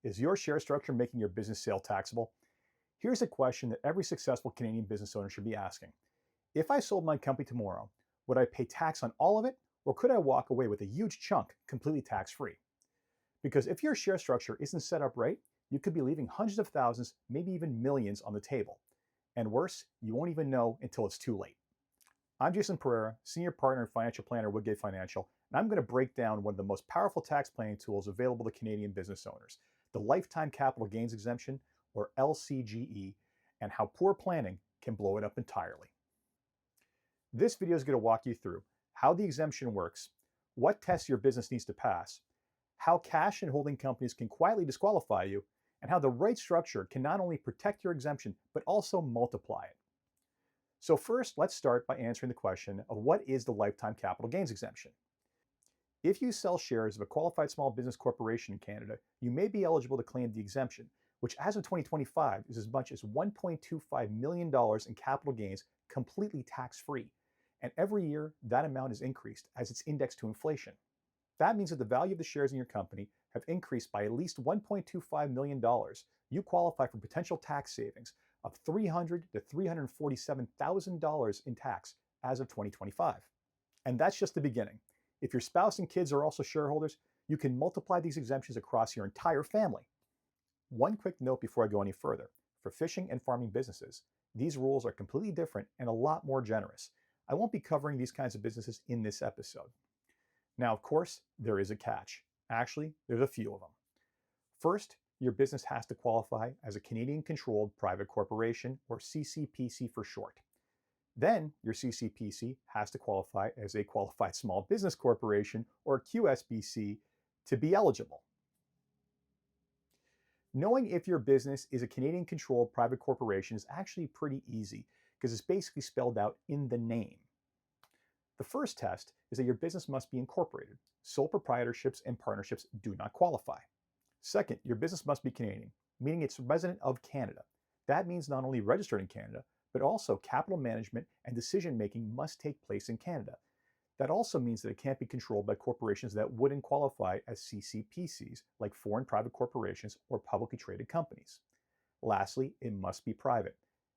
Is your share structure making your business sale taxable? Here's a question that every successful Canadian business owner should be asking. If I sold my company tomorrow, would I pay tax on all of it, or could I walk away with a huge chunk completely tax-free? Because if your share structure isn't set up right, you could be leaving hundreds of thousands, maybe even millions on the table. And worse, you won't even know until it's too late. I'm Jason Pereira, Senior Partner and Financial Planner at Woodgate Financial, and I'm going to break down one of the most powerful tax planning tools available to Canadian business owners, the Lifetime Capital Gains Exemption, or LCGE, and how poor planning can blow it up entirely. This video is going to walk you through how the exemption works, what tests your business needs to pass, how cash and holding companies can quietly disqualify you, and how the right structure can not only protect your exemption, but also multiply it. So first, let's start by answering the question of what is the Lifetime Capital Gains Exemption? If you sell shares of a qualified small business corporation in Canada, you may be eligible to claim the exemption, which as of 2025 is as much as $1.25 million in capital gains completely tax-free. And every year, that amount is increased as it's indexed to inflation. That means that the value of the shares in your company have increased by at least $1.25 million. You qualify for potential tax savings of $300,000 to $347,000 in tax as of 2025. And that's just the beginning. If your spouse and kids are also shareholders, you can multiply these exemptions across your entire family. One quick note before I go any further. For fishing and farming businesses, these rules are completely different and a lot more generous. I won't be covering these kinds of businesses in this episode. Now, of course, there is a catch. Actually, there's a few of them. First, your business has to qualify as a Canadian-controlled private corporation, or CCPC for short. Then, your CCPC has to qualify as a qualified small business corporation, or QSBC, to be eligible. Knowing if your business is a Canadian-controlled private corporation is actually pretty easy because it's basically spelled out in the name. The first test is that your business must be incorporated. Sole proprietorships and partnerships do not qualify. Second, your business must be Canadian, meaning it's a resident of Canada. That means not only registered in Canada, but also capital management and decision-making must take place in Canada. That also means that it can't be controlled by corporations that wouldn't qualify as CCPCs, like foreign private corporations or publicly traded companies. Lastly, it must be private,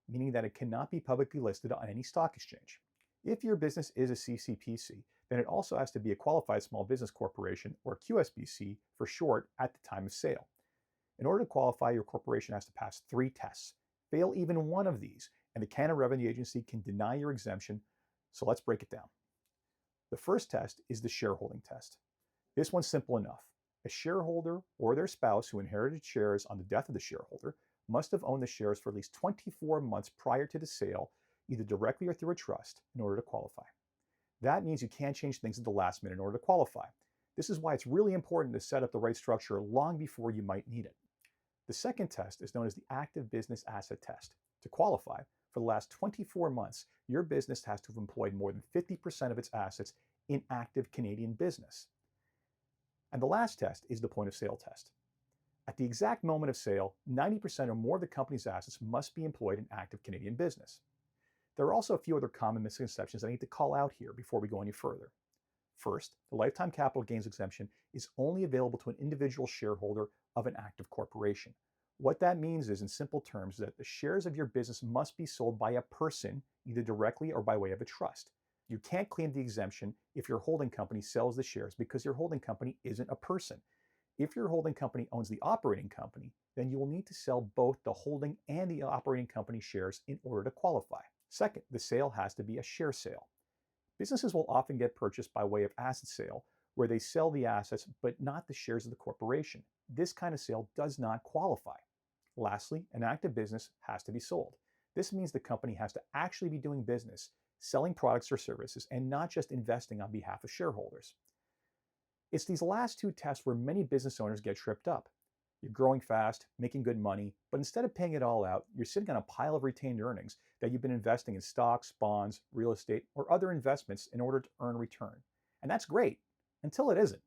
meaning that it cannot be publicly listed on any stock exchange. If your business is a CCPC, then it also has to be a qualified small business corporation, or QSBC for short, at the time of sale. In order to qualify, your corporation has to pass 3 tests. Fail even one of these, and the Canada Revenue Agency can deny your exemption. So let's break it down. The first test is the shareholding test. This one's simple enough. A shareholder or their spouse who inherited shares on the death of the shareholder must have owned the shares for at least 24 months prior to the sale, either directly or through a trust, in order to qualify. That means you can't change things at the last minute in order to qualify. This is why it's really important to set up the right structure long before you might need it. The second test is known as the active business asset test. To qualify, for the last 24 months, your business has to have employed more than 50% of its assets in active Canadian business. And the last test is the point of sale test. At the exact moment of sale, 90% or more of the company's assets must be employed in active Canadian business. There are also a few other common misconceptions I need to call out here before we go any further. First, the Lifetime Capital Gains Exemption is only available to an individual shareholder of an active corporation. What that means is, in simple terms, that the shares of your business must be sold by a person, either directly or by way of a trust. You can't claim the exemption if your holding company sells the shares because your holding company isn't a person. If your holding company owns the operating company, then you will need to sell both the holding and the operating company shares in order to qualify. Second, the sale has to be a share sale. Businesses will often get purchased by way of asset sale, where they sell the assets but not the shares of the corporation. This kind of sale does not qualify. Lastly, an active business has to be sold. This means the company has to actually be doing business, selling products or services, and not just investing on behalf of shareholders. It's these last 2 tests where many business owners get tripped up. You're growing fast, making good money, but instead of paying it all out, you're sitting on a pile of retained earnings that you've been investing in stocks, bonds, real estate, or other investments in order to earn return. And that's great, until it isn't.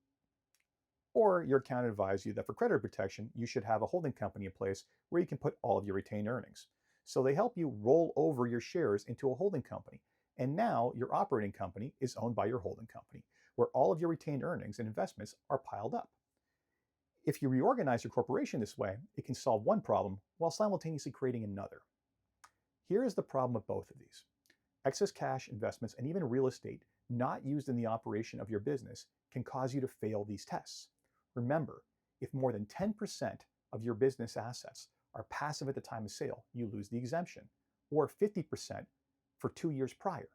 Or your accountant advised you that for credit protection, you should have a holding company in place where you can put all of your retained earnings. So they help you roll over your shares into a holding company. And now your operating company is owned by your holding company, where all of your retained earnings and investments are piled up. If you reorganize your corporation this way, it can solve one problem while simultaneously creating another. Here is the problem with both of these. Excess cash, investments, and even real estate not used in the operation of your business can cause you to fail these tests. Remember, if more than 10% of your business assets are passive at the time of sale, you lose the exemption, or 50% for 2 years prior.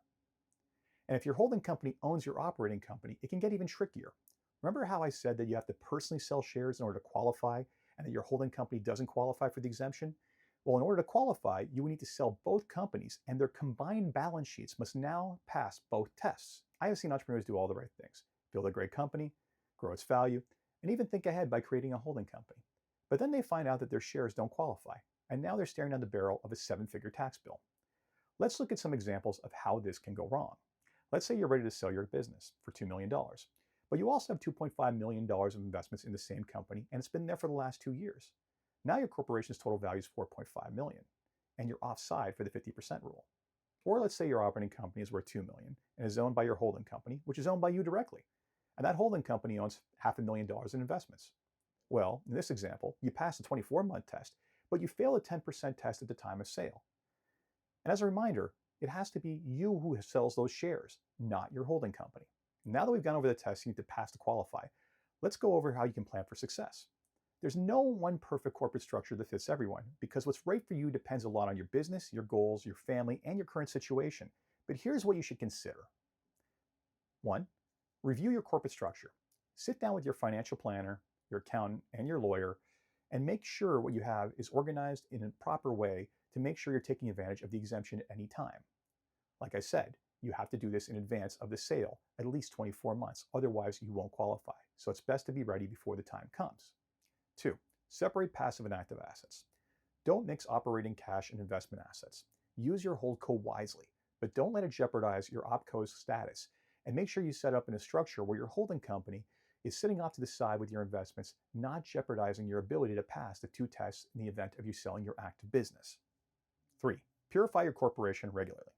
And if your holding company owns your operating company, it can get even trickier. Remember how I said that you have to personally sell shares in order to qualify and that your holding company doesn't qualify for the exemption? Well, in order to qualify, you would need to sell both companies, and their combined balance sheets must now pass both tests. I have seen entrepreneurs do all the right things: build a great company, grow its value, and even think ahead by creating a holding company. But then they find out that their shares don't qualify, and now they're staring down the barrel of a 7-figure tax bill. Let's look at some examples of how this can go wrong. Let's say you're ready to sell your business for $2 million, but you also have $2.5 million of investments in the same company, and it's been there for the last 2 years. Now your corporation's total value is $4.5 million, and you're offside for the 50% rule. Or let's say your operating company is worth $2 million and is owned by your holding company, which is owned by you directly. And that holding company owns $500,000 in investments. Well, in this example, you pass the 24-month test, but you fail the 10% test at the time of sale. And as a reminder, it has to be you who sells those shares, not your holding company. Now that we've gone over the test you need to pass to qualify, let's go over how you can plan for success. There's no one perfect corporate structure that fits everyone, because what's right for you depends a lot on your business, your goals, your family, and your current situation. But here's what you should consider. 1, review your corporate structure. Sit down with your financial planner, your accountant, and your lawyer, and make sure what you have is organized in a proper way to make sure you're taking advantage of the exemption at any time. Like I said, you have to do this in advance of the sale, at least 24 months. Otherwise, you won't qualify. So it's best to be ready before the time comes. 2, separate passive and active assets. Don't mix operating cash and investment assets. Use your holdco wisely, but don't let it jeopardize your opco's status. And make sure you set up in a structure where your holding company is sitting off to the side with your investments, not jeopardizing your ability to pass the 2 tests in the event of you selling your active business. 3, purify your corporation regularly.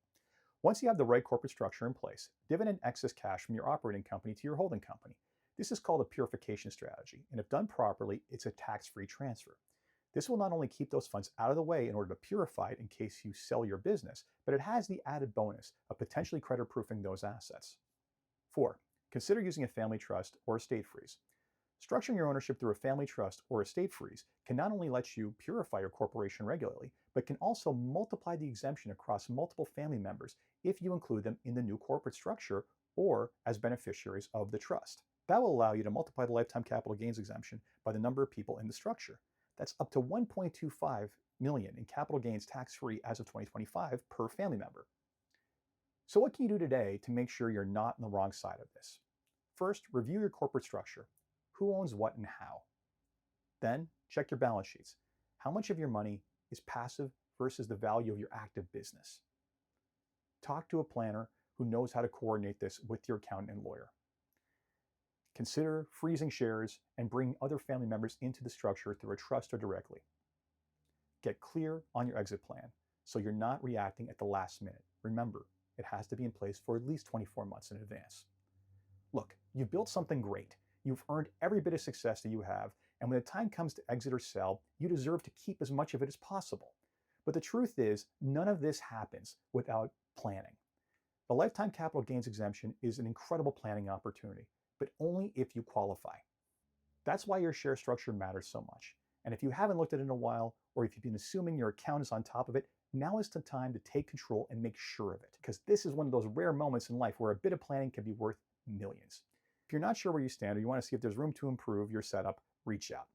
Once you have the right corporate structure in place, dividend excess cash from your operating company to your holding company. This is called a purification strategy, and if done properly, it's a tax-free transfer. This will not only keep those funds out of the way in order to purify it in case you sell your business, but it has the added bonus of potentially credit-proofing those assets. 4, consider using a family trust or estate freeze. Structuring your ownership through a family trust or estate freeze can not only let you purify your corporation regularly, but can also multiply the exemption across multiple family members if you include them in the new corporate structure or as beneficiaries of the trust. That will allow you to multiply the lifetime capital gains exemption by the number of people in the structure. That's up to $1.25 million in capital gains tax-free as of 2025 per family member. So what can you do today to make sure you're not on the wrong side of this? First, review your corporate structure. Who owns what and how? Then, check your balance sheets. How much of your money is passive versus the value of your active business? Talk to a planner who knows how to coordinate this with your accountant and lawyer. Consider freezing shares and bring other family members into the structure through a trust or directly. Get clear on your exit plan so you're not reacting at the last minute. Remember, it has to be in place for at least 24 months in advance. Look, you've built something great. You've earned every bit of success that you have, and when the time comes to exit or sell, you deserve to keep as much of it as possible. But the truth is, none of this happens without planning. The Lifetime Capital Gains Exemption is an incredible planning opportunity, but only if you qualify. That's why your share structure matters so much. And if you haven't looked at it in a while, or if you've been assuming your account is on top of it, now is the time to take control and make sure of it, because this is one of those rare moments in life where a bit of planning can be worth millions. If you're not sure where you stand or you want to see if there's room to improve your setup, reach out.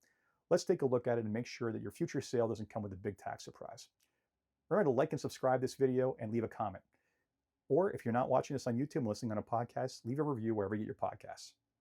Let's take a look at it and make sure that your future sale doesn't come with a big tax surprise. Remember to like and subscribe this video and leave a comment. Or if you're not watching this on YouTube and listening on a podcast, leave a review wherever you get your podcasts.